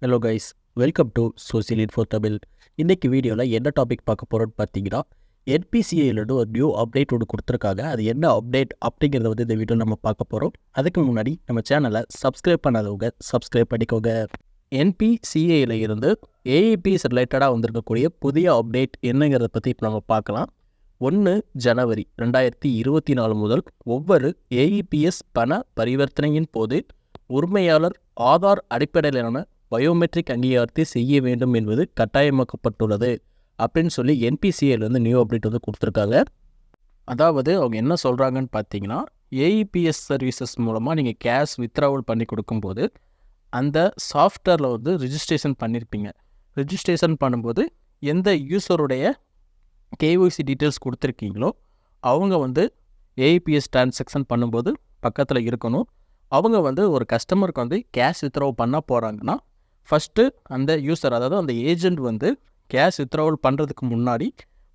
Hello guys, welcome to social info Tamil. இன்றைக்கி வீடியோவில் என்ன டாபிக் பார்க்க போகிறோன்னு பார்த்தீங்கன்னா, என்பிசிஐலேருந்து ஒரு நியூ அப்டேட் ஒன்று கொடுத்துருக்காங்க. அது என்ன அப்டேட் அப்படிங்கிறத வந்து இந்த வீடியோ நம்ம பார்க்க போகிறோம். அதுக்கு முன்னாடி நம்ம சேனலை சப்ஸ்கிரைப் பண்ணாதவங்க சப்ஸ்கிரைப் பண்ணிக்கோங்க. என்பிசிஐயில் இருந்து ஏஇபிஎஸ் ரிலேட்டடாக வந்திருக்கக்கூடிய புதிய அப்டேட் என்னங்கிறத பற்றி இப்போ நம்ம பார்க்கலாம். 1 ஜனவரி 2024 முதல் ஒவ்வொரு ஏஇபிஎஸ் பண பரிவர்த்தனையின் போது உரிமையாளர் ஆதார் அடிப்படையிலான பயோமெட்ரிக் அங்கீகாரத்தை செய்ய வேண்டும் என்பது கட்டாயமாக்கப்பட்டுள்ளது அப்படின்னு சொல்லி என்பிசிஐலேருந்து நியூ அப்டேட் வந்து கொடுத்துருக்காங்க. அதாவது அவங்க என்ன சொல்கிறாங்கன்னு பார்த்தீங்கன்னா, ஏஇபிஎஸ் சர்வீசஸ் மூலமாக நீங்கள் கேஷ் வித்ட்ராவல் பண்ணி கொடுக்கும்போது அந்த சாஃப்ட்வேரில் வந்து ரிஜிஸ்ட்ரேஷன் பண்ணியிருப்பீங்க. ரிஜிஸ்ட்ரேஷன் பண்ணும்போது எந்த யூஸருடைய கேஒய்சி டீட்டெயில்ஸ் கொடுத்துருக்கீங்களோ அவங்க வந்து ஏஇபிஎஸ் டிரான்சாக்ஷன் பண்ணும்போது பக்கத்தில் இருக்கணும். அவங்க வந்து ஒரு கஸ்டமருக்கு வந்து கேஷ் வித்ட்ராவல் பண்ண போகிறாங்கன்னா ஃபஸ்ட்டு அந்த யூஸர், அதாவது அந்த ஏஜெண்ட் வந்து கேஷ் வித்ட்ராவல் பண்ணுறதுக்கு முன்னாடி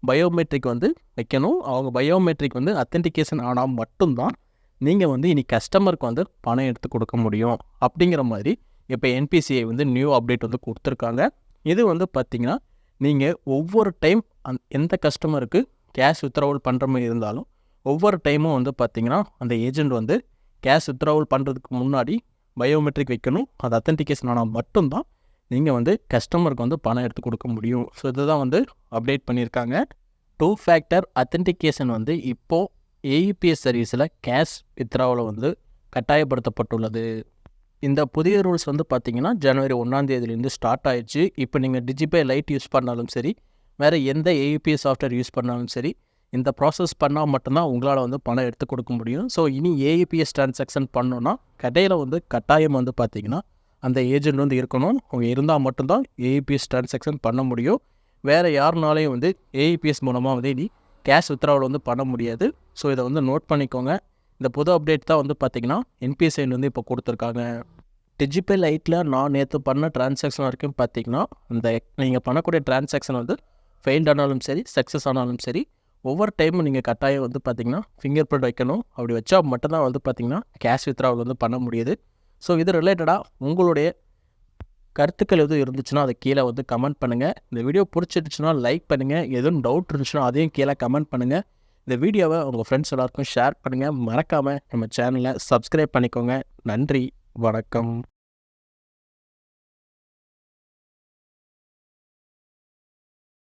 பயோமெட்ரிக் வந்து வைக்கணும். அவங்க பயோமெட்ரிக் வந்து அத்தென்டிகேஷன் ஆனால் மட்டும்தான் நீங்கள் வந்து இனி கஸ்டமருக்கு வந்து பணம் எடுத்து கொடுக்க முடியும் அப்படிங்கிற மாதிரி இப்போ என்பிசிஐ வந்து நியூ அப்டேட் வந்து கொடுத்துருக்காங்க. இது வந்து பார்த்திங்கன்னா, நீங்கள் ஒவ்வொரு டைம் எந்த கஸ்டமருக்கு கேஷ் வித்ட்ராவல் பண்ணுற மாதிரி இருந்தாலும் ஒவ்வொரு டைமும் வந்து பார்த்திங்கன்னா அந்த ஏஜெண்ட் வந்து கேஷ் வித்ட்ராவல் பண்ணுறதுக்கு முன்னாடி பயோமெட்ரிக் வைக்கணும். அது அத்தென்டிகேஷன் ஆனால் மட்டும்தான் நீங்கள் வந்து கஸ்டமருக்கு வந்து பணம் எடுத்து கொடுக்க முடியும். ஸோ இதுதான் வந்து அப்டேட் பண்ணியிருக்காங்க. 2 ஃபேக்டர் அத்தென்டிகேஷன் வந்து இப்போது ஏஇபிஎஸ் சர்வீஸில் கேஷ் வித்ட்ராவலை வந்து கட்டாயப்படுத்தப்பட்டுள்ளது. இந்த புதிய ரூல்ஸ் வந்து பார்த்திங்கன்னா ஜனவரி 1 ஸ்டார்ட் ஆயிடுச்சு. இப்போ நீங்கள் டிஜிபே லைட் யூஸ் பண்ணாலும் சரி, வேறு எந்த ஏஇபிஎஸ் சாஃப்ட்வேர் யூஸ் பண்ணாலும் சரி, இந்த ப்ராசஸ் பண்ணால் மட்டும்தான் உங்களால் வந்து பணம் எடுத்து கொடுக்க முடியும். ஸோ இனி ஏஇபிஎஸ் டிரான்சாக்ஷன் பண்ணோன்னா கடையில் வந்து கட்டாயம் வந்து பார்த்திங்கன்னா அந்த ஏஜெண்ட் வந்து இருக்கணும். அவங்க இருந்தால் மட்டும்தான் ஏஇபிஎஸ் டிரான்சாக்ஷன் பண்ண முடியும். வேறு யாருனாலையும் வந்து ஏஇபிஎஸ் மூலமாக வந்து இனி கேஷ் வித்ட்ராவல் வந்து பண்ண முடியாது. ஸோ இதை வந்து நோட் பண்ணிக்கோங்க. இந்த புது அப்டேட் தான் வந்து பார்த்திங்கன்னா என்பிஎஸ்ஐ வந்து இப்போ கொடுத்துருக்காங்க. டிஜிபே லைட்டில் நான் நேற்று பண்ண டிரான்சாக்ஷன் வரைக்கும் பார்த்திங்கன்னா, அந்த நீங்கள் பண்ணக்கூடிய டிரான்சாக்ஷன் வந்து ஃபெயில்ட் ஆனாலும் சரி, சக்ஸஸ் ஆனாலும் சரி, ஒவ்வொரு டைமும் நீங்கள் கட்டாயம் வந்து பார்த்திங்கன்னா ஃபிங்கர் பிரிண்ட் வைக்கணும். அப்படி வச்சா மட்டும்தான் வந்து பார்த்திங்கன்னா கேஷ் வித்ட்ராவல் வந்து பண்ண முடியுது. ஸோ இது ரிலேட்டடாக உங்களுடைய கருத்துக்கள் எதுவும் இருந்துச்சுன்னா அதை கீழே வந்து கமெண்ட் பண்ணுங்கள். இந்த வீடியோ பிடிச்சிருச்சுன்னா லைக் பண்ணுங்கள். எதுவும் டவுட் இருந்துச்சுன்னா அதையும் கீழே கமெண்ட் பண்ணுங்கள். இந்த வீடியோவை உங்கள் ஃப்ரெண்ட்ஸ் எல்லாருக்கும் ஷேர் பண்ணுங்கள். மறக்காமல் நம்ம சேனலை சப்ஸ்கிரைப் பண்ணிக்கோங்க. நன்றி, வணக்கம்.